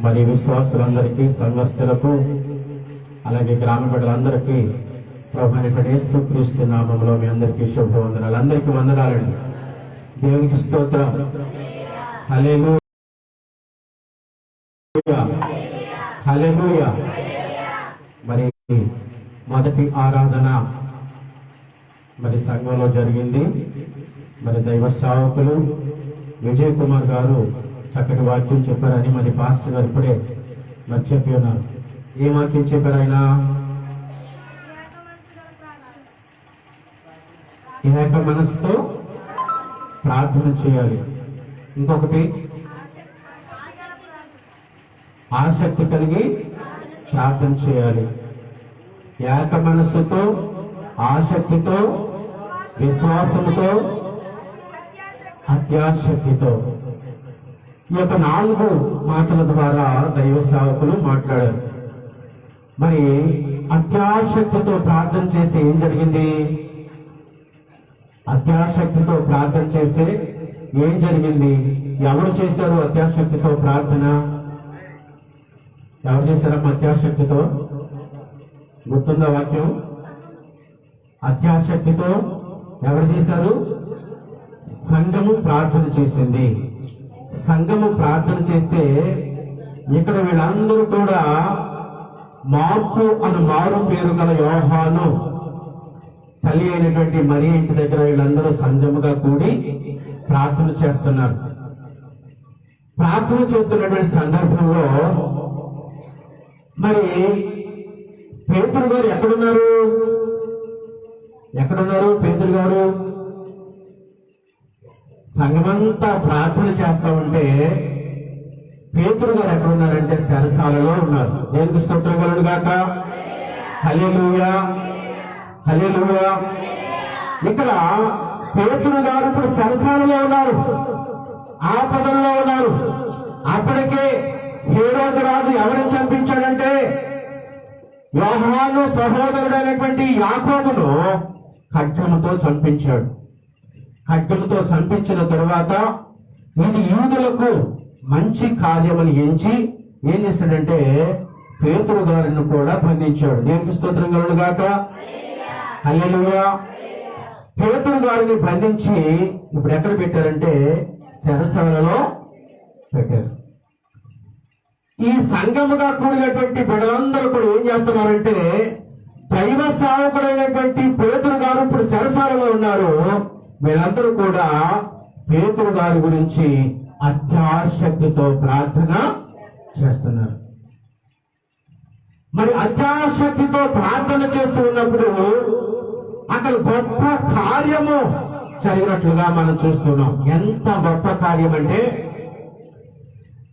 మరి విశ్వాసులందరికీ, సంఘస్థులకు, అలాగే గ్రామ బిడ్డలందరికీ ప్రభువైనటువంటి యేసుక్రీస్తు నామములో మీ అందరికీ శుభవందనాలు. అందరికీ వందనాలండి. దేవునికి స్తోత్రం. హల్లెలూయా, హల్లెలూయా. మరి మొదటి ఆరాధన మరి సంఘంలో జరిగింది. మరి దైవ సేవకులు విజయ్ కుమార్ గారు చక్కటి వాక్యం చెప్పారని మరి పాస్టర్ గారు ఇప్పుడే మరి చెప్పి ఉన్నారు. ఏ వాక్యం చెప్పారు ఆయన? ఏక మనసుతో ప్రార్థన చేయాలి. ఇంకొకటి ఆసక్తి కలిగి ప్రార్థన చేయాలి. ఏక మనస్సుతో, ఆసక్తితో, విశ్వాసముతో, అత్యాశక్తితో. ఈ యొక్క 4 మాటల ద్వారా దైవ సేవకులు మాట్లాడారు. మరి అత్యాశక్తితో ప్రార్థన చేస్తే ఏం జరిగింది? అత్యాశక్తితో ప్రార్థన చేస్తే ఏం జరిగింది? ఎవరు చేశారు అత్యాశక్తితో ప్రార్థన? ఎవరు చేశారమ్మా అత్యాశక్తితో? గుర్తుందా వాక్యం? అత్యాశక్తితో ఎవరు చేశారు? సంఘము ప్రార్థన చేసింది. సంఘము ప్రార్థన చేస్తే ఇక్కడ వీళ్ళందరూ కూడా మార్కు అను మారు పేరు గల యోహాను తల్లి అయినటువంటి మరి ఇంటి దగ్గర వీళ్ళందరూ సంఘముగా కూడి ప్రార్థన చేస్తున్నారు. ప్రార్థన చేస్తున్నటువంటి సందర్భంలో మరి పేతురు గారు ఎక్కడున్నారు? పేతురు గారు సంఘమంతా ప్రార్థన చేస్తా ఉంటే పేతురు గారు ఎక్కడున్నారంటే చెరసాలలో ఉన్నారు. దేవునికి స్తోత్రం కలుగును గాక. హల్లెలూయా, హల్లెలూయా. ఇక్కడ పేతురు గారు ఇప్పుడు చెరసాలలో ఉన్నారు, ఆపదల్లో ఉన్నారు. అప్పటికే హేరోదు రాజు ఎవరిని చంపించాడంటే యోహాను సహోదరుడైనటువంటి యాకోబును ఖడ్గముతో చంపించాడు. ఖడ్గముతో చంపించిన తరువాత ఇది యూదులకు మంచి కార్యమని ఎంచి ఏం చేశాడంటే పేతురు గారిని కూడా బంధించాడు. దేవునికి స్తోత్రం కలుగును గాక. హల్లెలూయా. పేతురు గారిని బంధించి ఇప్పుడు ఎక్కడ పెట్టారంటే చెరసాలలో పెట్టారు. ఈ సంఘముగా కూడినటువంటి బిడ్డలందరూ కూడా ఏం చేస్తున్నారంటే దైవ సేవకుడైనటువంటి పేతురు గారు ఇప్పుడు చెరసాలలో ఉన్నారు. వీళ్ళందరూ కూడా పేతురు గారి గురించి అత్యాశక్తితో ప్రార్థన చేస్తున్నారు. మరి అత్యాశక్తితో ప్రార్థన చేస్తూ ఉన్నప్పుడు అక్కడ గొప్ప కార్యము జరిగినట్లుగా మనం చూస్తున్నాం. ఎంత గొప్ప కార్యం అంటే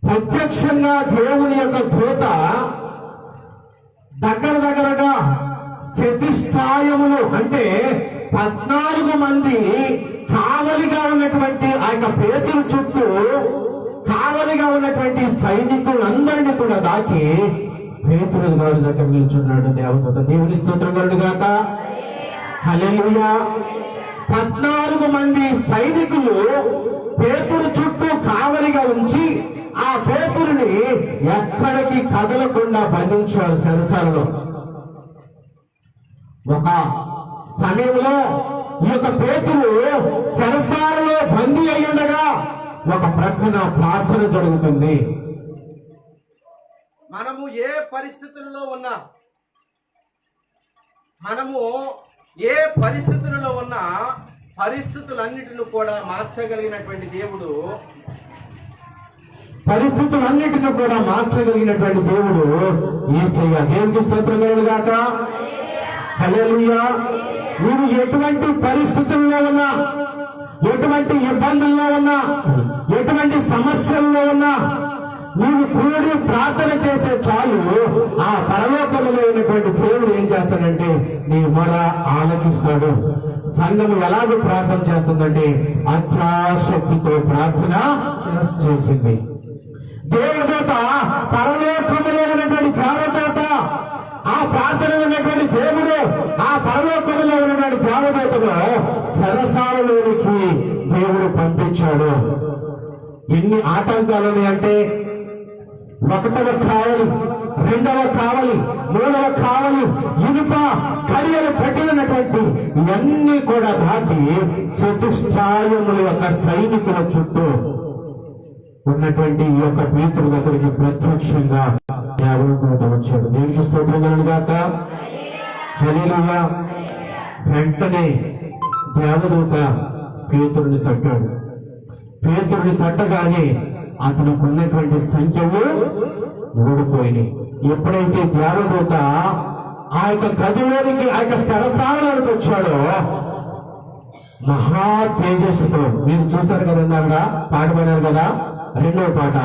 ప్రత్యక్షంగా దేవుని యొక్క దూత దగ్గరగా శతిష్టాయములు అంటే 14 మంది కావలిగా ఉన్నటువంటి ఆ యొక్క పేతురు చుట్టూ కావలిగా ఉన్నటువంటి సైనికులందరినీ కూడా దాటి పేతురు గారి దగ్గర నిల్చున్నాడు దేవదూత. దేవుని స్తోత్రం కలుగును గాక. హల్లెలూయా. 14 మంది సైనికులు పేతురు చుట్టూ కావలిగా ఉంచి ఆ పేతురుని ఎక్కడికి కదలకుండా బంధించారు చెరసాలలో. ఒక సమయంలో ఈ యొక్క పేతురు చెరసాలలో బందీ అయి ఉండగా ఒక ప్రక్కన ప్రార్థన జరుగుతుంది. మనము ఏ పరిస్థితుల్లో ఉన్నా పరిస్థితులన్నిటిని కూడా మార్చగలిగినటువంటి దేవుడు, పరిస్థితులన్నిటిని కూడా మార్చగలిగినటువంటి దేవుడు యేసయ్య. దేవునికి స్తోత్రం కలుగును గాక. హల్లెలూయా. నువ్వు ఎటువంటి పరిస్థితుల్లో ఉన్నా, ఎటువంటి ఇబ్బందుల్లో ఉన్నా, ఎటువంటి సమస్యల్లో ఉన్నా నీవు కూడి ప్రార్థన చేస్తే చాలు, ఆ పరలోకములో ఉన్నటువంటి దేవుడు ఏం చేస్తాడంటే నీ మొర ఆలకిస్తాడు. సంఘము ఎలాగో ప్రార్థన చేస్తుందంటే అత్యాశక్తితో ప్రార్థన చేసింది. దేవదూత పరలోకములో ఉన్నటువంటి దేవదూత, ఆ ప్రార్థన ఉన్నటువంటి దేవుడు, ఆ పరలోకములో ఉన్నటువంటి దేవదూతను ఒకటవ కావలి, రెండవ కావలి, మూడవ కావలి, ఇనుప కరియలు పెట్టినటువంటి ఇవన్నీ కూడా దాటి చతుష్టాయముల యొక్క సైనికుల చుట్టూ ఉన్నటువంటి ఈ యొక్క పేతురు దగ్గరికి ప్రత్యక్షంగా దేవదూత వచ్చాడు. దేవునికి స్తోత్రం కలుగుగాక. హల్లెలూయా. వెంటనే దేవదూత పేతురుని తట్టాడు. పేతురుని తట్టగానే అతనికి ఉన్నటువంటి సంఖ్యలు ఊడిపోయినాయి. ఎప్పుడైతే దేవదూత ఆ యొక్క గదిలోనికి, ఆ యొక్క సరసాలలోనికి వచ్చాడో మహా తేజస్సుతో, మీరు చూశారు కదా, ఇందాక పాట పాడారు కదా, రెండవ పాట,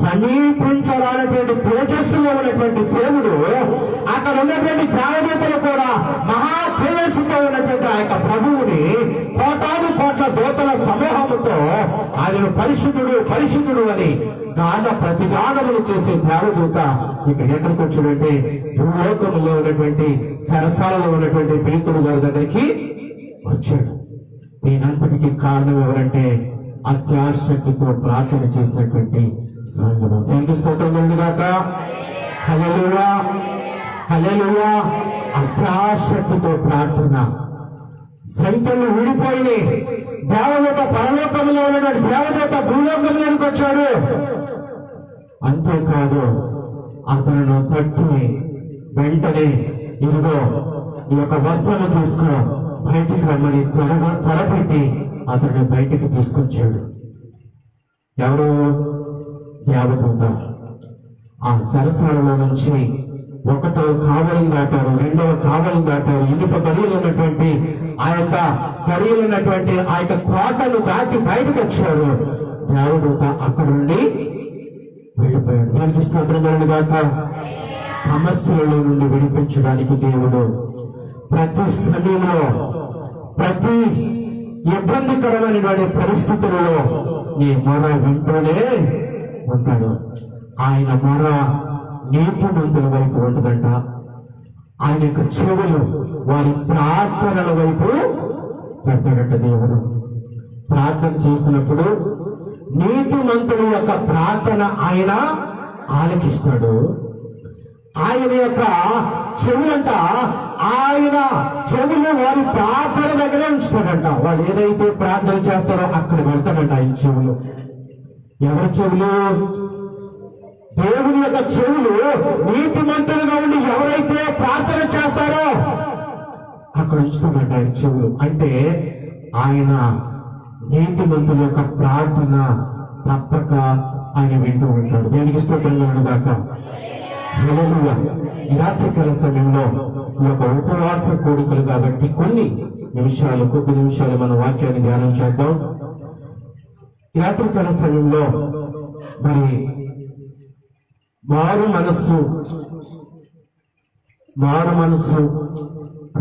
సమీపించరానటువంటి తేజస్సులో ఉన్నటువంటి దేవుడు అక్కడ ఉన్నటువంటి దేవదూతలు కూడా మహా తేజస్సుతో ఉన్నటువంటి ఆ యొక్క ప్రభువుని కోటాను కోట్ల దూతల సమూహముతో ఆయనను పరిశుద్ధుడు పరిశుద్ధుడు అని గాన ప్రతిగానములు చేసే దేవదూత ఇక్కడ ఎక్కడికి వచ్చాడంటే భూలోకములో ఉన్నటువంటి సరసాలలో ఉన్నటువంటి పేతురు గారి దగ్గరికి వచ్చాడు. దీనంతటికి కారణం ఎవరంటే అత్యాశక్తితో ప్రార్థన చేసినటువంటి సంఘము. దేవునికి స్తోత్రం కలుగుగాక. హల్లెలూయా, హల్లెలూయా. అత్యాశక్తితో ప్రార్థన, సంఖ్యలు విడిపోయినాయి. దేవదూత పరలోకంలో ఉన్నటువంటి దేవదూత భూలోకంలోనికి వచ్చాడు. అంతేకాదు, అతను తట్టి వెంటనే ఇదిగో ఈ యొక్క వస్త్రము తీసుకో, బయటికి రమ్మని త్వరపెట్టి అతన్ని బయటికి తీసుకొచ్చాడు. ఎవరు? దేవదూత. ఆ సరసాలలో నుంచి ఒకటవ కావలిని దాటారు, రెండవ కావలిని దాటారు, ఇనుప గడియలు ఉన్నటువంటి ఆ యొక్క గడియలు ఉన్నటువంటి ఆ యొక్క కోటను దాటి బయటకు వచ్చారు. దేవదూత అక్కడ నుండి వెళ్ళిపోయాడు. దానికి స్తోత్రం కలుగుగాక. సమస్యలలో నుండి విడిపించడానికి దేవుడు ప్రతి సమయంలో, ప్రతి ఇబ్బందికరమైన పరిస్థితులలో నీ మొర వింటూనే ఉంటాడు. ఆయన మొర నీతిమంతుల వైపు ఉంటుందంట. ఆయన యొక్క చెవులు వారి ప్రార్థనల వైపు పెడతాడంట. దేవుడు ప్రార్థన చేసినప్పుడు నీతిమంతుల యొక్క ప్రార్థన ఆయన ఆలకిస్తాడు. ఆయన యొక్క చెవులంట, ఆయన చెవులు వారి ప్రార్థన దగ్గరే ఉంచుతాడంట. వాళ్ళు ఏదైతే ప్రార్థన చేస్తారో అక్కడ వెళ్తాడంట ఆయన చెవులు. ఎవరి చెవులు? దేవుని యొక్క చెవులు నీతిమంతులుగా ఉండి ఎవరైతే ప్రార్థన చేస్తారో అక్కడ ఉంచుతాడంట ఆయన చెవులు. అంటే ఆయన నీతిమంతుల యొక్క ప్రార్థన తప్పక ఆయన వింటూ ఉంటాడు. దేనికి స్తోత్రం కలుగుగాక. హల్లెలూయా. ఈ రాత్రికాల సమయంలో ఈ యొక్క ఉపవాస కోరికలు కాబట్టి కొద్ది నిమిషాలు మన వాక్యాన్ని ధ్యానం చేద్దాం. ఈ రాత్రికాల సమయంలో మరి మారు మనస్సు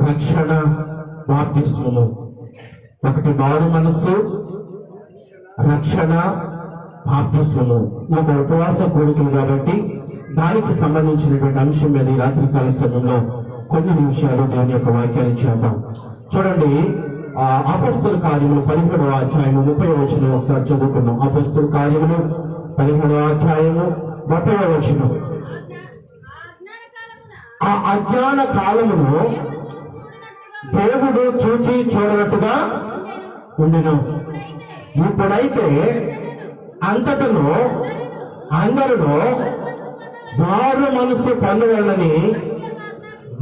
రక్షణ బాప్తిస్మము. ఒకటి మారు మనస్సు, రక్షణ, బాప్తిస్మము. ఈ యొక్క ఉపవాస కోరికలు కాబట్టి దానికి సంబంధించినటువంటి అంశం మీద ఈ రాత్రికాల సమయంలో కొన్ని నిమిషాలు దేవుని యొక్క వాక్యాన్ని చేద్దాం. చూడండి, అపొస్తలుల కార్యములు 17వ అధ్యాయము 30వ వచనం ఒకసారి చదువుకుందాం. అపొస్తలుల కార్యములు 17వ అధ్యాయము 30వ వచనం. ఆ అజ్ఞాన కాలమును దేవుడు చూచి చూడనట్టుగా ఉండెను. ఇప్పుడైతే అంతటను అందరిలో మారు మనస్సు పొందవాలని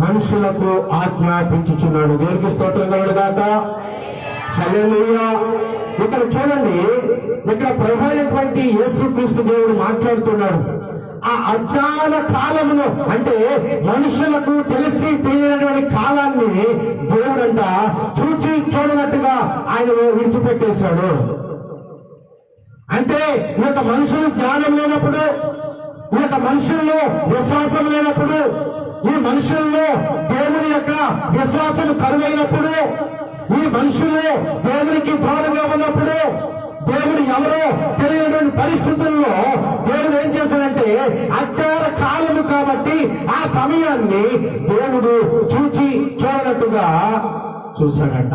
మనుషులకు ఆజ్ఞాపించుచున్నాడు. దేవునికి స్తోత్రం కలుగుగాక. హల్లెలూయా. ఇక్కడ చూడండి, ఇక్కడ ప్రభు అయినటువంటి యేసుక్రీస్తు దేవుడు మాట్లాడుతున్నాడు. ఆ అజ్ఞాన కాలమును అంటే మనుషులకు తెలిసి తెలియనటువంటి కాలాన్ని దేవుడంట చూచి చూడనట్టుగా ఆయన విడిచిపెట్టేశాడు. అంటే ఈ యొక్క మనుషులు జ్ఞానం లేనప్పుడు, ఈ యొక్క మనుషుల్లో విశ్వాసం లేనప్పుడు, ఈ మనుషుల్లో దేవుని యొక్క విశ్వాసం కరువైనప్పుడు, ఈ మనుషులు దేవునికి దూరంగా ఉన్నప్పుడు, దేవుడు ఎవరో తెలియనటువంటి పరిస్థితుల్లో దేవుడు ఏం చేశాడంటే అజ్ఞాన కాలము కాబట్టి ఆ సమయాన్ని దేవుడు చూచి చూడనట్టుగా చూశాడంట.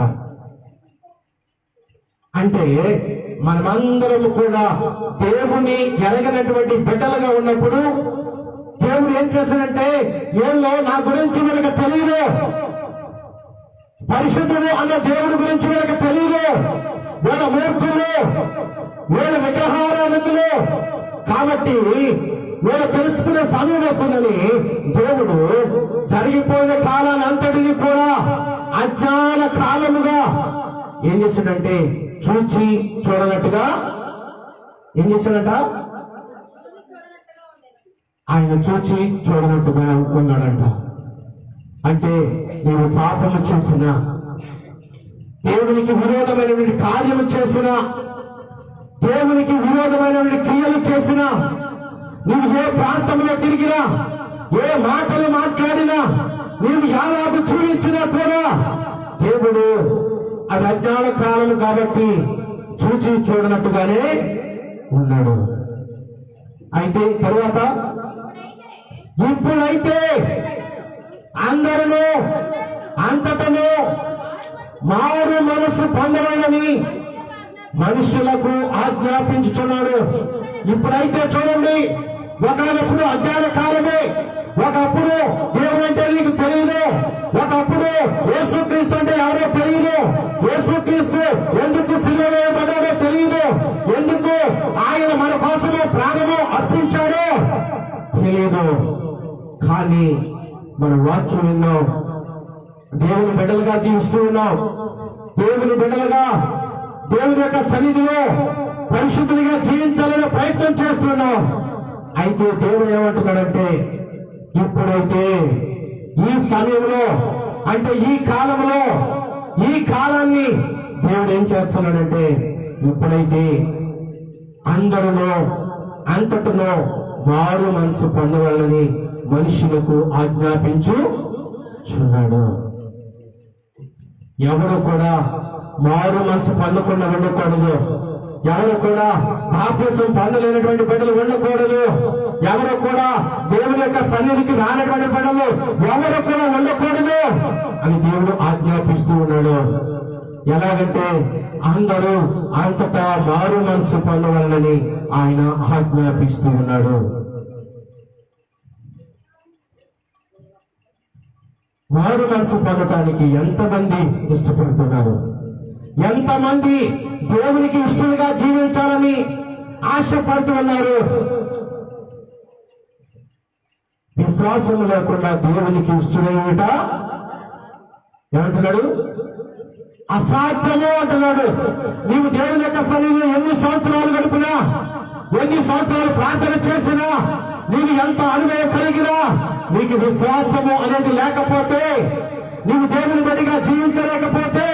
అంటే మనమందరం కూడా దేవుని ఎరగనటువంటి బిడ్డలుగా ఉన్నప్పుడు దేవుడు ఏం చేశాడంటే, ఏళ్ళో నా గురించి మనకు తెలియదు, పరిశుద్ధుడు అన్న దేవుడి గురించి వీళ్ళకి తెలియదు, వీళ్ళ మూర్ఖులు, వీళ్ళ విగ్రహారాధకులు, కాబట్టి వీళ్ళు తెలుసుకునే సమయం అవుతుందని దేవుడు జరిగిపోయిన కాలాన్ని అంతటిని కూడా అజ్ఞాన కాలముగా ఏం చేశాడంటే, చూచి చూడనట్టుగా ఏం చేశాడంట, ఆయన చూచి చూడనట్టుగా ఉన్నాడంట. అంటే నీవు పాపము చేసిన, దేవునికి విరోధమైనటువంటి కార్యము చేసిన, దేవునికి విరోధమైనటువంటి క్రియలు చేసిన, నీవు ఏ ప్రాంతంలో తిరిగినా, ఏ మాటలు మాట్లాడినా, నీవు ఎలాగ జీవించినా కూడా దేవుడు అది అజ్ఞాన కాలము కాబట్టి చూచి చూడనట్టుగానే ఉన్నాడు. అయితే తరువాత ఇప్పుడైతే అందరూ అంతటను మారు మనసు పొందవాలని మనుషులకు ఆజ్ఞాపించుచున్నాడు. ఇప్పుడైతే చూడండి, ఒకప్పుడు అజ్ఞాన కాలమే, ఒకప్పుడు దేవుడు అంటే నీకు తెలియదు, ఒకప్పుడు యేసుక్రీస్తు అంటే ఎవరో తెలియదు, యేసుక్రీస్తు ఎందుకు సిలువ వేయబడ్డాడో తెలియదు, ఎందుకు ఆయన మన కోసము ప్రాణము అర్పించాడో తెలియదు. కానీ మన వాక్యం విన్నాం, దేవుని బిడ్డలుగా జీవిస్తూ ఉన్నాం, దేవుని బిడ్డలుగా దేవుని యొక్క సన్నిధిలో పరిశుద్ధులుగా జీవించాలనే ప్రయత్నం చేస్తున్నాం. అయితే దేవుడు ఏమంటున్నాడంటే, ఇప్పుడైతే ఈ సమయంలో, అంటే ఈ కాలంలో, ఈ కాలాన్ని దేవుడు ఏం చేస్తున్నాడంటే, ఇప్పుడైతే అందరిలో అంతటిలో మారు మనసు పొందవాలని మనుషులకు ఆజ్ఞాపించుచున్నాడు. ఎవరు కూడా మారు మనసు పొందకుండా ఉండకూడదు, ఎవరు కూడా బాప్తిసం పొందలేనటువంటి బిడ్డలు ఉండకూడదు, ఎవరు కూడా దేవుని యొక్క సన్నిధికి రానటువంటి బిడ్డలు ఎవరు కూడా ఉండకూడదు అని దేవుడు ఆజ్ఞాపిస్తూ ఉన్నాడు. ఎలాగంటే అందరూ అంతటా మారు మనసు పొందవాలని ఆయన ఆజ్ఞాపిస్తూ ఉన్నాడు. మారు మనసు పొందటానికి ఎంతమంది ఇష్టపడుతున్నారు? ఎంతమంది దేవునికి ఇష్టలుగా జీవించాలని ఆశపడుతూ ఉన్నారు? విశ్వాసం లేకుండా దేవునికి ఇష్టమేమిట ఏమంటున్నాడు? అసాధ్యము అంటున్నాడు. నీవు దేవుని యొక్క సన్నిధిలో ఎన్ని సంవత్సరాలు గడిపినా, ఎన్ని సంవత్సరాలు ప్రార్థన చేసినా, నీవు ఎంత అనుభవం కలిగినా, నీకు విశ్వాసము అనేది లేకపోతే, నీవు దేవుని బడిగా జీవించలేకపోతే,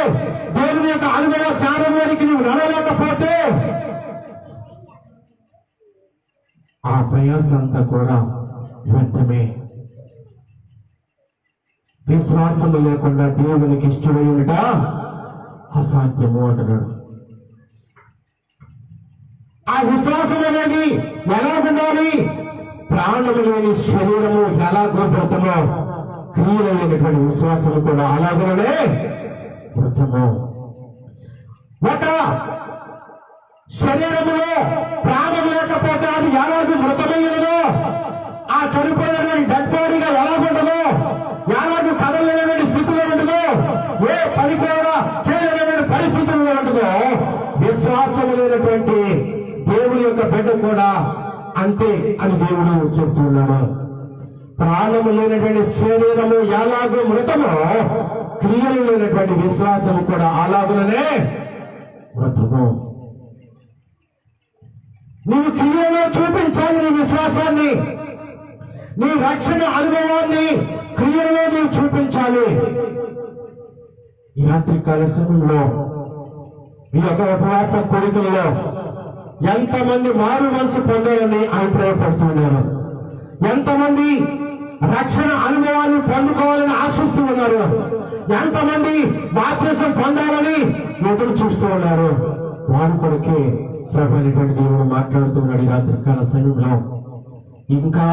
దేవుని యొక్క అనుభవ జ్ఞానంలోనికి నీవు నడవలేకపోతే, ఆ ప్రయాస అంతా కూడా వ్యర్థమే. విశ్వాసము లేకుండా దేవునికి ఇష్టమై ఉంట అసాధ్యము అంటున్నాడు. ఆ విశ్వాసం అనేది ఎలా ఉండాలి? ప్రాణము లేని శరీరము ఎలాగో మృతమో, క్రియలు లేనటువంటి విశ్వాసము కూడా అలాగనే మృతము. ఒక శరీరములో ప్రాణం లేకపోతే అది ఎలాగో మృతమైనదో, ఆ చనిపోయినటువంటి డెడ్ బాడీగా ఎలాగుంటుందో, ఎలాగో కదలలేనటువంటి స్థితిలో ఉంటుందో, ఏ పని కూడా చేయలేనటువంటి పరిస్థితుల్లో ఉంటుందో, విశ్వాసము లేనటువంటి దేవుని యొక్క బిడ్డ కూడా అంతే అని దేవుడు చెప్తున్నాడు. ప్రాణము లేనటువంటి శరీరము ఎలాగో మృతమో, క్రియలు లేనటువంటి విశ్వాసము కూడా అలాగుననే మృతము. నీవు క్రియలో చూపించాలి నీ విశ్వాసాన్ని, నీ రక్షణ అనుభవాన్ని క్రియలో నీవు చూపించాలి. ఈ రాత్రికాల సమయంలో ఈ యొక్క ఉపవాస కోరికల్లో ఎంతమంది మారు మనసు పొందాలని అభిప్రాయపడుతున్నారు? ఎంతమంది రక్షణ అనుభవాన్ని పొందుకోవాలని ఆశిస్తూ ఉన్నారు? ఎంతమంది బాప్తిసం పొందాలని ఎదురు చూస్తూ ఉన్నారు? వారి కొరకే ప్రభువైనటువంటి దేవుడు మాట్లాడుతున్నాడు ఈ రాత్రికాల సమయంలో. ఇంకా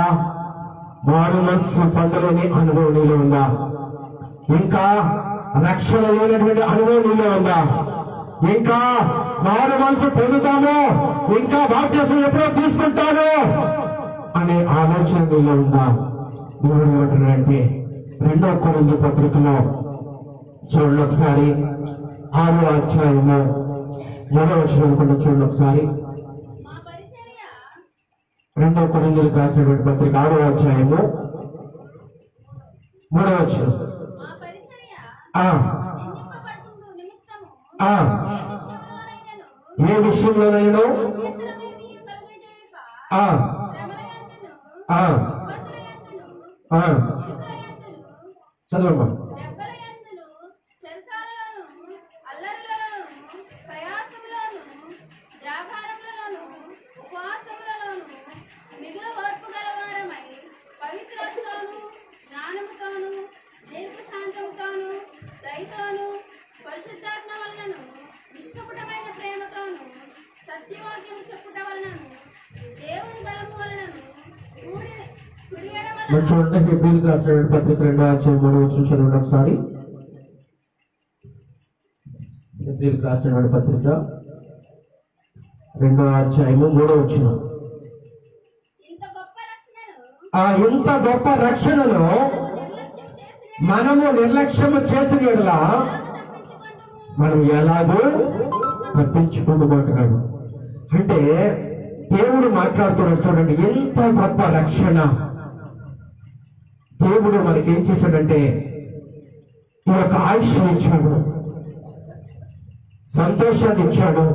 మారు మనసు పొందలేని అనుభవం నీలో ఉందా? ఇంకా రక్షణ లేనటువంటి అనుభవం నీలో ఉందా? ఇంకా మారు మనసు పొందుతాము, ఇంకా బాప్తిసం ఎప్పుడో తీసుకుంటాను అనే ఆలోచన నీలో ఉందా? దేవుడు ఏమంటున్నాడంటే 2 కొరింథీ పత్రికలో చూడండి ఒకసారి, 6వ అధ్యాయము 3వ వచనం అనుకుంటా, చూడండి ఒకసారి. 2 కొరింథీయులకు రాసినటువంటి పత్రిక 6వ అధ్యాయము 3వ వచనం. ఏ విషయంలోనైనా చదవమ్మా. పరిశుద్ధాత్మ వలనను నిష్కపటమైన ప్రేమతోను సత్యవాక్యము చెప్పుట వలనను దేవుని బలము వలనను కుడి ఎడమల మరి చూడండి, హెబ్రీయులకు రాసినటువంటి పత్రిక 2వ అధ్యాయం 3వ వచనం చదవండి ఒకసారి. హెబ్రీయులకు రాసినటువంటి పత్రిక 2వ అధ్యాయము 3వ వచనం. ఇంత గొప్ప రక్షణను మనము నిర్లక్ష్యము చేసిన యెడల మనం ఎలాగో తప్పించుకుందామంటున్నాడు. అంటే దేవుడు మాట్లాడుతున్నాడు. చూడండి, ఎంత గొప్ప రక్షణ దేవుడు మనకి ఏం చేశాడంటే ఈ యొక్క ఆయుష్ ఇచ్చాడు, సంతోషాన్ని ఇచ్చాడు,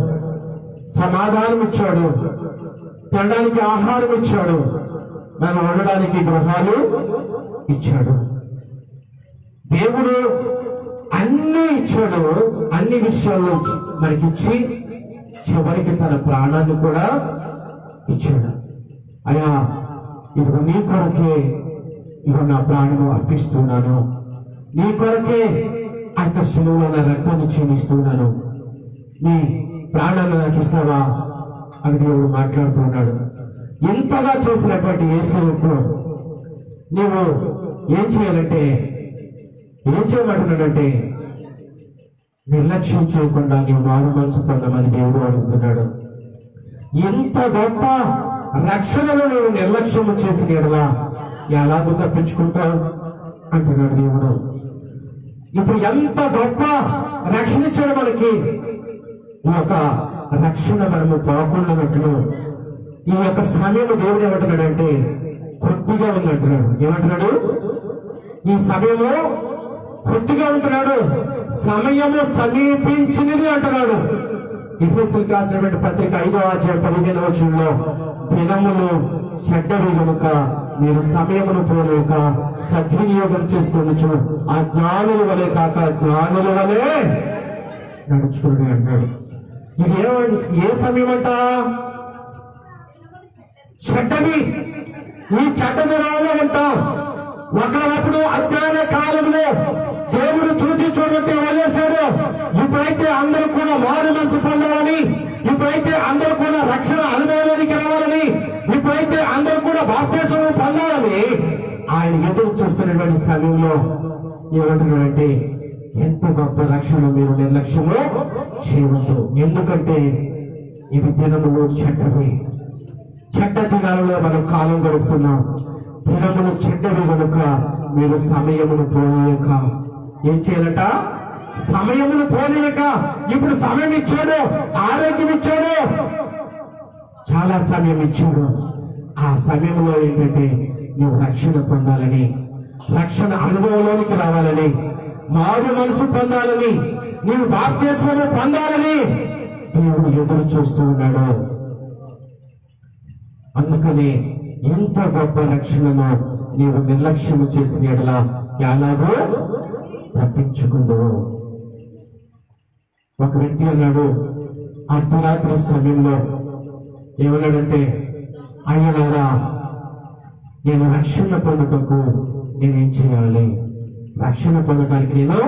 సమాధానం ఇచ్చాడు, తినడానికి ఆహారం ఇచ్చాడు, మనం ఉండడానికి గృహాలు ఇచ్చాడు. దేవుడు అన్ని ఇచ్చాడు, అన్ని విషయాలు మనకిచ్చి చివరికి తన ప్రాణాన్ని కూడా ఇచ్చాడు. అయ్యా, ఇదిగో నీ కొరకే ఇదిగో నా ప్రాణము అర్పిస్తున్నాను, నీ కొరకే ఆ యొక్క శిలువలో నా రక్తాన్ని క్షీణిస్తున్నాను, నీ ప్రాణాన్ని నాకు ఇస్తావా అని దేవుడు మాట్లాడుతున్నాడు. ఎంతగా చేసినటువంటి యేసుకు నీవు ఏం చేయాలంటే, ఏం చేయమంటున్నాడంటే నిర్లక్ష్యం చేయకుండా నీవు మారు మనసు పొందమని దేవుడు అడుగుతున్నాడు. ఎంత గొప్ప రక్షణలో నువ్వు నిర్లక్ష్యం చేసిన ఎడలా ఎలాగో తప్పించుకుంటావు అంటున్నాడు దేవుడు. ఇప్పుడు ఎంత గొప్ప రక్షణ ఇచ్చాడు మనకి. ఈ యొక్క రక్షణ మనము పోకుండానట్లు ఈ యొక్క సమయం దేవుడు ఏమంటున్నాడంటే కొద్దిగా ఉందంటున్నాడు. ఏమంటున్నాడు? ఈ సమయము కొద్దిగా ఉంటున్నాడు, సమయము సమీపించినది అంటున్నాడు. ఎఫెసీయులకు రాసినటువంటి పత్రిక 5వ అధ్యాయం 15వ వచనంలో దినములు చెడ్డవి గనుక మీరు సమయమును పోలేక సద్వినియోగం చేసుకోవచ్చు, అజ్ఞానుల వలె కాక జ్ఞానుల వలె నడుచుకోండి అంటాడు. ఇది ఏ సమయం అంట? చెడ్డవి. ఈ చెడ్డ దినాల్లో ఉంటాం. ఒకప్పుడు అజ్ఞాన కాలంలో దేవుడు చూసి చూడట్టు వదిలేశాడు. ఇప్పుడైతే అందరూ కూడా మారు మనసు పొందాలని, ఇప్పుడైతే అందరూ కూడా రక్షణ అనుభవానికి రావాలని, ఇప్పుడైతే అందరూ కూడా బాప్తిసం పొందాలని ఆయన ఎదురు చూస్తున్నటువంటి సమయంలో ఏమంటున్నాడంటే ఎంత గొప్ప రక్షణ మీరు నిర్లక్ష్యము చేయవద్దు. ఎందుకంటే ఇవి దినములు చెడ్డవి. చెడ్డ దినాలలో మనం కాలం గడుపుతున్నాం. దినములు చెడ్డవి కనుక మీరు సమయమును పోనీయక ఏం చేయాలట? సమయమును పోనీయక. ఇప్పుడు సమయం ఇచ్చాడు, ఆరోగ్యం ఇచ్చాడు, చాలా సమయం ఇచ్చాడు. ఆ సమయంలో ఏంటంటే నువ్వు రక్షణ పొందాలని, రక్షణ అనుభవంలోనికి రావాలని, మారు మనసు పొందాలని, నీవు బాప్తిస్మము పొందాలని దేవుడు ఎదురు చూస్తూ ఉన్నాడు. అందుకని ఎంత గొప్ప రక్షణను నీవు నిర్లక్ష్యము చేసిన యెడల ఎలాగో తప్పించుకుందో. ఒక వ్యక్తి అన్నాడు అర్ధరాత్రి సమయంలో, ఏమన్నాడంటే అయ్యలారా నేను రక్షణ పొందుటకు నేనేం చేయాలి, రక్షణ పొందడానికి నేను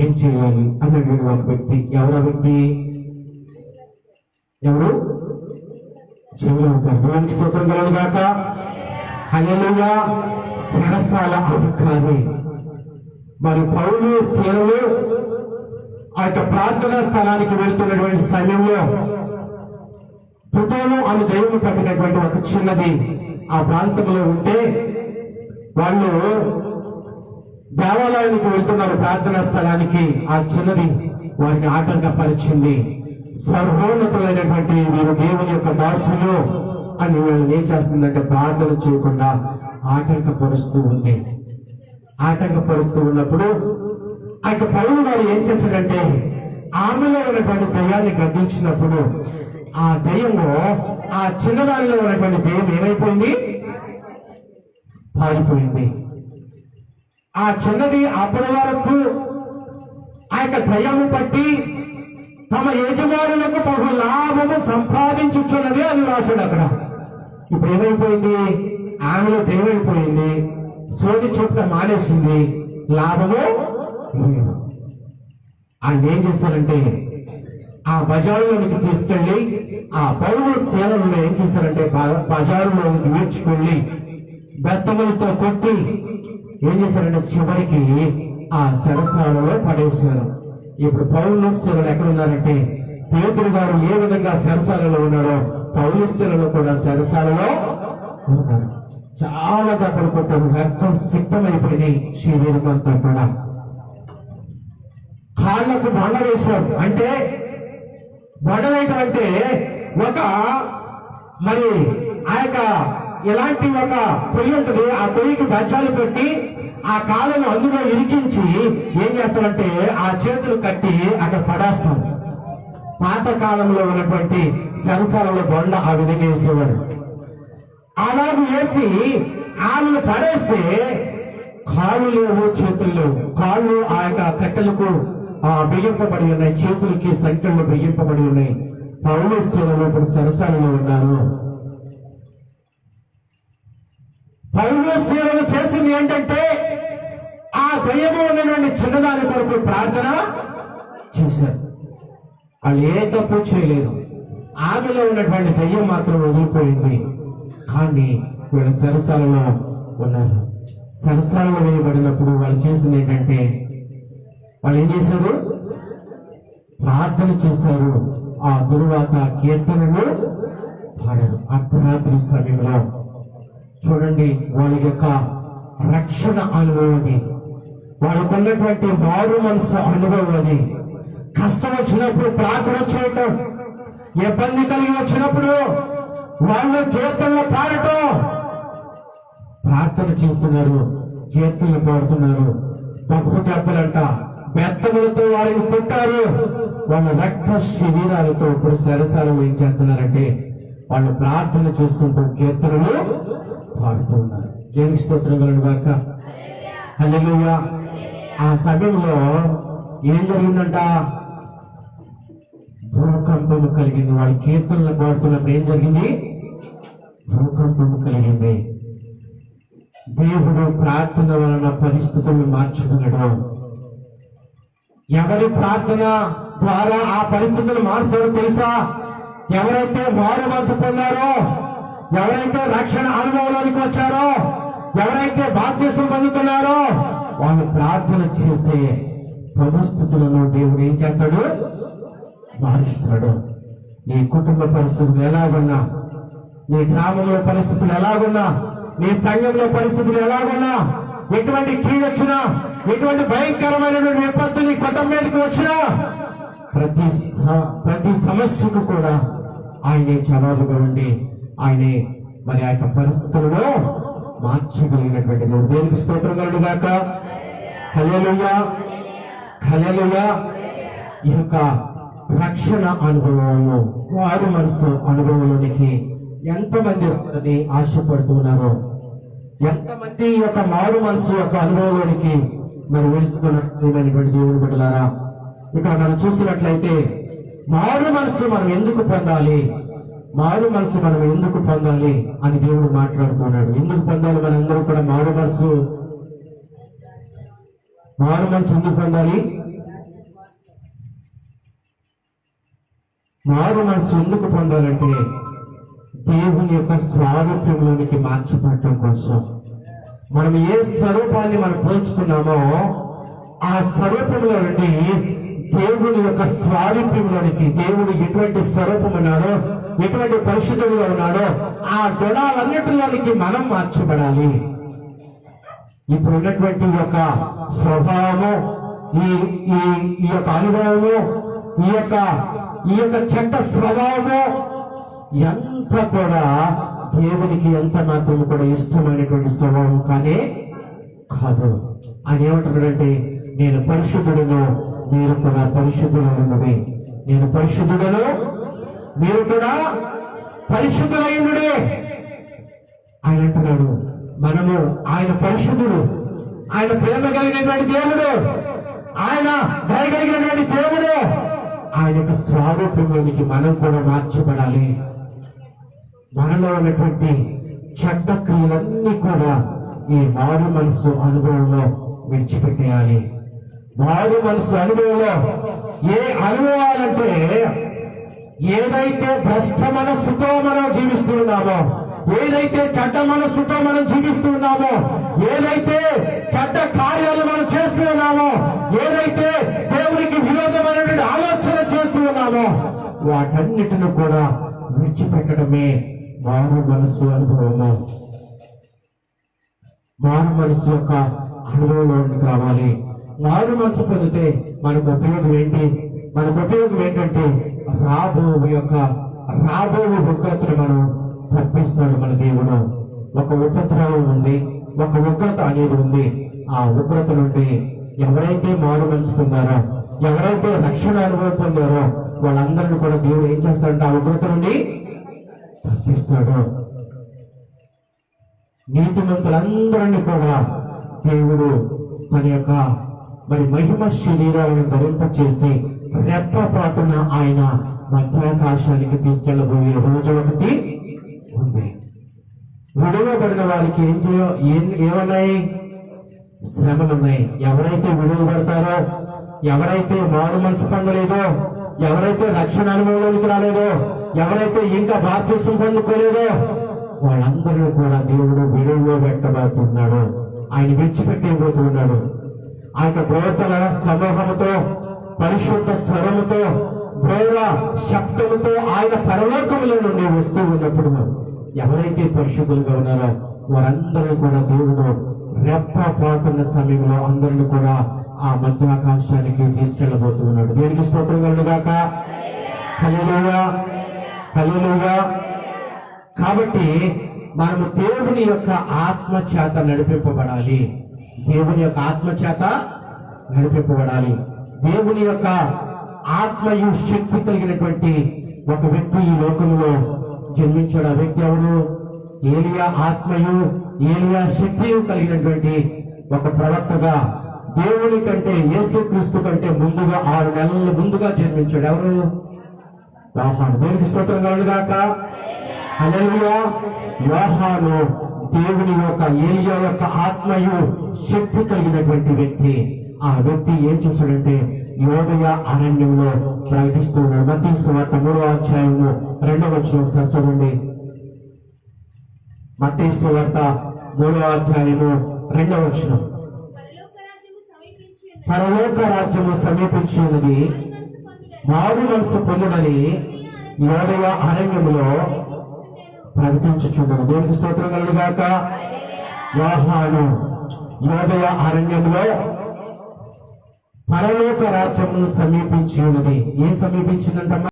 ఏం చేయాలి అన్నాడు ఒక వ్యక్తి. ఎవరు ఆ వ్యక్తి? ఎవరు? చెవులో గర్భానికి స్తోత్రం కలదు గాక. హల్లెలూయా. చెరసాల అధికారి. మరి పౌలు శీలలు ఆ యొక్క ప్రార్థనా స్థలానికి వెళ్తున్నటువంటి సమయంలో పుతోను అని దైవం పట్టినటువంటి ఒక చిన్నది ఆ ప్రాంతంలో ఉంటే వాళ్ళు దేవాలయానికి వెళ్తున్నారు ప్రార్థనా స్థలానికి. ఆ చిన్నది వారిని ఆటంకపరిచింది. సర్వోన్నతులైనటువంటి వీరు దేవుని యొక్క దాసులు అని వీళ్ళని ఏం చేస్తుందంటే ప్రార్థన చేయకుండా ఆటంకపరుస్తూ ఉంది. ఆటంకపరుస్తూ ఉన్నప్పుడు ఆ యొక్క పౌలు గారు ఏం చేశాడంటే ఆమెలో ఉన్నటువంటి దయ్యాన్ని గద్దించినప్పుడు ఆ దయ్యము ఆ చిన్నదానిలో ఉన్నటువంటి దయ్యం ఏమైపోయింది? పారిపోయింది. ఆ చిన్నది అప్పటి వరకు ఆ యొక్క దయ్యము పట్టి తమ యజమానులకు బహు లాభము సంపాదించుచున్నది అని రాశాడు అక్కడ. ఇప్పుడు ఏమైపోయింది? ఆమెలో దైవైపోయింది, సోది చెప్తా మానేసింది, లాభము లేదు. ఆయన ఏం చేశారంటే ఆ బజారులోనికి తీసుకెళ్లి ఆ పౌరు శీలను ఏం చేశారంటే బజారులోనికి ఈడ్చుకెళ్లి బెత్తములతో కొట్టి ఏం చేశారంటే చివరికి ఆ సరసాలలో పడేశారు. ఇప్పుడు పౌలు శీలలు ఎక్కడున్నారంటే పేతురు గారు ఏ విధంగా సరసాలలో ఉన్నాడో పౌలు శీలలు కూడా సరసాలలో ఉన్నారు. చాలా దెబ్బలు కొట్టారు, రక్తం సిద్ధమైపోయినాయి శరీరం అంతా కూడా. కాళ్ళకు బండ వేశారు. అంటే బండ వేయటం అంటే ఒక మరి ఆ యొక్క ఎలాంటి ఒక పొయ్యి ఉంటుంది, ఆ పొయ్యికి బచ్చాలు పెట్టి ఆ కాళ్ళను అందులో ఇరికించి ఏం చేస్తారంటే ఆ చేతులు కట్టి అక్కడ పడేస్తాం. పాత కాలంలో ఉన్నటువంటి సరసాలలో బండ ఆ విధంగా వేసేవాడు. అలాగే వేసి ఆమెను పడేస్తే కాళ్ళు లేవు, చేతులు లేవు. కాళ్ళు ఆ యొక్క కట్టెలకు బిగింపబడి ఉన్నాయి, చేతులకి సంఖ్యలు బిగింపబడి ఉన్నాయి. పౌలు శీలలు ఇప్పుడు సరసాలలో ఉన్నారు. పౌలు శీలలు చేసింది ఏంటంటే ఆ దయ్యము ఉన్నటువంటి చిన్నదాని కొరకు ప్రార్థన చేశారు. వాళ్ళు ఏ తప్పు చేయలేదు. ఆమెలో ఉన్నటువంటి దయ్యం మాత్రం వదిలిపోయింది. కానీ వీళ్ళ సరసాలలో ఉన్నారు. సరసాలలో వేయబడినప్పుడు వాళ్ళు చేసింది ఏంటంటే వాళ్ళు ఏం చేశారు? ప్రార్థన చేశారు. ఆ తరువాత కీర్తనలు పాడారు. అర్ధరాత్రి సమయంలో చూడండి, వాళ్ళ యొక్క రక్షణ అనుభవం అది, వాళ్ళకున్నటువంటి మారు మనసు అనుభవం అది. కష్టం వచ్చినప్పుడు ప్రార్థన చేయటం, ఇబ్బంది కలిగి వచ్చినప్పుడు వాళ్ళు కీర్తనలు పాడటం, ప్రార్థన చేస్తున్నారు, కీర్తనలు పాడుతున్నారు. బహు దెబ్బలంట, బెత్తములతో వారిని కొట్టారు. వాళ్ళ రక్త శరీరాలతో ఇప్పుడు సరసాలు ఏం చేస్తున్నారంటే వాళ్ళు ప్రార్థన చేసుకుంటూ కీర్తనలు పాడుతూ ఉన్నారు. దేవునికి స్తోత్రం కలుగును గాక. హల్లెలూయా. ఆ సమయంలో ఏం జరిగిందంట? భూకంపము కలిగింది. వాళ్ళు కీర్తనలు పాడుతున్నప్పుడు ఏం జరిగింది? భూకంపము కలిగింది. దేవుడు ప్రార్థన వలన పరిస్థితులను మార్చగలడు. ఎవరి ప్రార్థన ద్వారా ఆ పరిస్థితులు మారుస్తాడో తెలుసా? ఎవరైతే మారు మనసు పొందారో, ఎవరైతే రక్షణ అనుభవంలోనికి వచ్చారో, ఎవరైతే బాప్తిసం పొందుతున్నారో వాళ్ళు ప్రార్థన చేస్తే పరిస్థితులను దేవుడు ఏం చేస్తాడు? మారుస్తాడు. నీ కుటుంబ పరిస్థితులు ఎలాగున్నా, నీ గ్రామంలో పరిస్థితులు ఎలాగున్నా, నీ సంఘంలో పరిస్థితులు ఎలాగున్నా, ఎటువంటి కీడొచ్చినా, ఎటువంటి భయంకరమైనటువంటి విపత్తు నీ కుటుంబం మీదకి వచ్చినా ప్రతి సమస్యకు కూడా ఆయనే జవాబుగా ఉండి ఆయనే మరి ఆ యొక్క పరిస్థితులను మార్చగలిగినటువంటి దేవుడు. దేవునికి స్తోత్రం కలుగును గాక. హల్లెలూయా, హల్లెలూయా. ఈ యొక్క రక్షణ అనుభవము, వారు మనసు అనుభవంలోనికి ఎంతమంది ఆశపడుతున్నారో, ఎంతమంది ఈ యొక్క మారు మనసు యొక్క అనుభవంలోనికి మరి వెళ్తున్నటువంటి దేవుని బిడ్డలారా, ఇక్కడ మనం చూస్తున్నట్లయితే మారు మనసు మనం ఎందుకు పొందాలి, మారు మనసు మనం ఎందుకు పొందాలి అని దేవుడు మాట్లాడుతున్నాడు. ఎందుకు పొందాలి? మనందరూ కూడా మారు మనసు ఎందుకు పొందాలి? మారు మనసు ఎందుకు పొందాలంటే దేవుని యొక్క స్వారూప్యంలోనికి మార్చిపడటం కోసం. మనం ఏ స్వరూపాన్ని మనం పోల్చుకున్నామో ఆ స్వరూపంలో నుండి దేవుని యొక్క స్వారూప్యంలోనికి, దేవుడు ఎటువంటి స్వరూపం ఉన్నాడో, ఎటువంటి పరిశుద్ధుడుగా ఉన్నాడో ఆ గుణాలన్నిటిలోనికి మనం మార్చబడాలి. ఇప్పుడు ఉన్నటువంటి ఈ యొక్క స్వభావము, ఈ ఈ ఈ యొక్క అనుభవము, ఈ యొక్క చెడ్డ స్వభావము ఎంత కూడా దేవునికి ఎంత మాత్రం కూడా ఇష్టమైనటువంటి స్వభావం కానే కాదు. ఆయన ఏమంటున్నాడంటే, నేను పరిశుద్ధుడును, మీరు కూడా పరిశుద్ధులైనది. నేను పరిశుద్ధుడను, మీరు కూడా పరిశుద్ధులైనడే. ఆయన అంటున్నాడు, మనము ఆయన పరిశుద్ధుడు, ఆయన ప్రేమ కలిగినటువంటి దేవుడు, ఆయన దయ కలిగినటువంటి దేవుడు. ఆయన యొక్క స్వారూప్యంలోనికి మనం కూడా మార్చబడాలి. మనలో ఉన్నటువంటి చెడ్డ క్రియలన్నీ కూడా ఈ మారు మనసు అనుభవంలో విడిచిపెట్టేయాలి. మారు మనసు అనుభవంలో ఏ అనుభవాలంటే, ఏదైతే భ్రష్ట మనస్సుతో మనం జీవిస్తూ ఉన్నామో, ఏదైతే చెడ్డ మనస్సుతో మనం జీవిస్తూ ఉన్నామో, ఏదైతే చెడ్డ కార్యాలు మనం చేస్తూ ఉన్నామో, ఏదైతే దేవునికి విరోధమైనటువంటి ఆలోచన చేస్తూ ఉన్నామో, వాటన్నిటిని కూడా విడిచిపెట్టడమే మారు మనస్సు అనుభవము. మారు మనసు యొక్క అనుభవంలోనికి రావాలి. మారు మనసు పొందితే మనకు ఉపయోగం ఏంటి? మనకు ఉపయోగం ఏంటంటే, రాబో ఉగ్రతను మనం తప్పిస్తాడు మన దేవుడు. ఒక ఉపద్రవం ఉంది, ఒక ఉగ్రత అనేది ఉంది. ఆ ఉగ్రత నుండి ఎవరైతే మారు మనసు పొందారో, ఎవరైతే రక్షణ అనుభవం పొందారో వాళ్ళందరినీ కూడా దేవుడు ఏం చేస్తాడంటే, ఆ ఉగ్రత నుండి తప్పిస్తాడు. నీతిమంతులందరినీ కూడా దేవుడు తన యొక్క మహిమ శరీరాలను ధరింపచేసి రెప్పపాటున ఆయన మధ్యాకాశానికి తీసుకెళ్లబోయే రోజు ఒకటి ఉంది. విడువబడిన వారికి ఏమన్నాయి? శ్రమలున్నాయి. ఎవరైతే విడువబడతారో, ఎవరైతే మారు మనసు పొందలేదో, ఎవరైతే రక్షణ అనుభవంలోనికి రాలేదో, ఎవరైతే ఇంకా బాప్తిసం పొందుకోలేదో వాళ్ళందరినీ కూడా దేవుడు విడువలో పెట్టబోతున్నాడు. ఆయన విడిచిపెట్టేయబోతున్నాడు. ఆయన దేవతల సమూహముతో, పరిశుద్ధ స్వరముతో, ప్రేర శబ్దముతో ఆయన పరలోకములో నుండి వస్తూ ఉన్నప్పుడు ఎవరైతే పరిశుద్ధులుగా ఉన్నారో వారందరినీ కూడా దేవుడు రెప్పపాటున్న సమయంలో అందరిని కూడా ఆ మధ్యాకాశానికి తీసుకెళ్లబోతున్నాడు. దేవునికి స్తోత్రం కలుగుగాక. హల్లెలూయా, హల్లెలూయా. కాబట్టి మనము దేవుని యొక్క ఆత్మ చేత నడిపింపబడాలి. దేవుని యొక్క ఆత్మ చేత నడిపింపబడాలి. దేవుని యొక్క ఆత్మయు శక్తి కలిగినటువంటి ఒక వ్యక్తి ఈ లోకంలో జన్మించాడు. ఆ వ్యక్తి ఎవరు? ఏలియా ఆత్మయు, ఏలియా శక్తియు కలిగినటువంటి ఒక ప్రవక్తగా దేవుని కంటే, యేసుక్రీస్తు కంటే ముందుగా 6 నెలల ముందుగా జన్మించాడు. ఎవరు? యోహాను. దేవునికి స్తోత్రం కలుగుగాక. హల్లెలూయా. యోహాను దేవుని యొక్క, ఏలియా యొక్క ఆత్మయు శక్తి కలిగినటువంటి వ్యక్తి. ఆ వ్యక్తి ఏం చేశాడంటే, యోదయ అరణ్యంలో ప్రకటిస్తూ ఉన్నాడు. మత్తయి సువార్త 3వ అధ్యాయము 2వ వచనం ఒకసారి చదవండి. మత్తయి సువార్త 3వ అధ్యాయము 2వ వచనం. పరలోక రాజ్యము సమీపించి ఉన్నది, మారు మనసు పొందుడని యోదయ అరణ్యములో ప్రకటించుచున్నాడు. దేవునికి స్తోత్రం కలుగుగాక. యోహాను యోదయ అరణ్యంలో పరలోక రాజ్యము సమీపించి ఉన్నది. ఏం సమీపించిందంటమ్మా?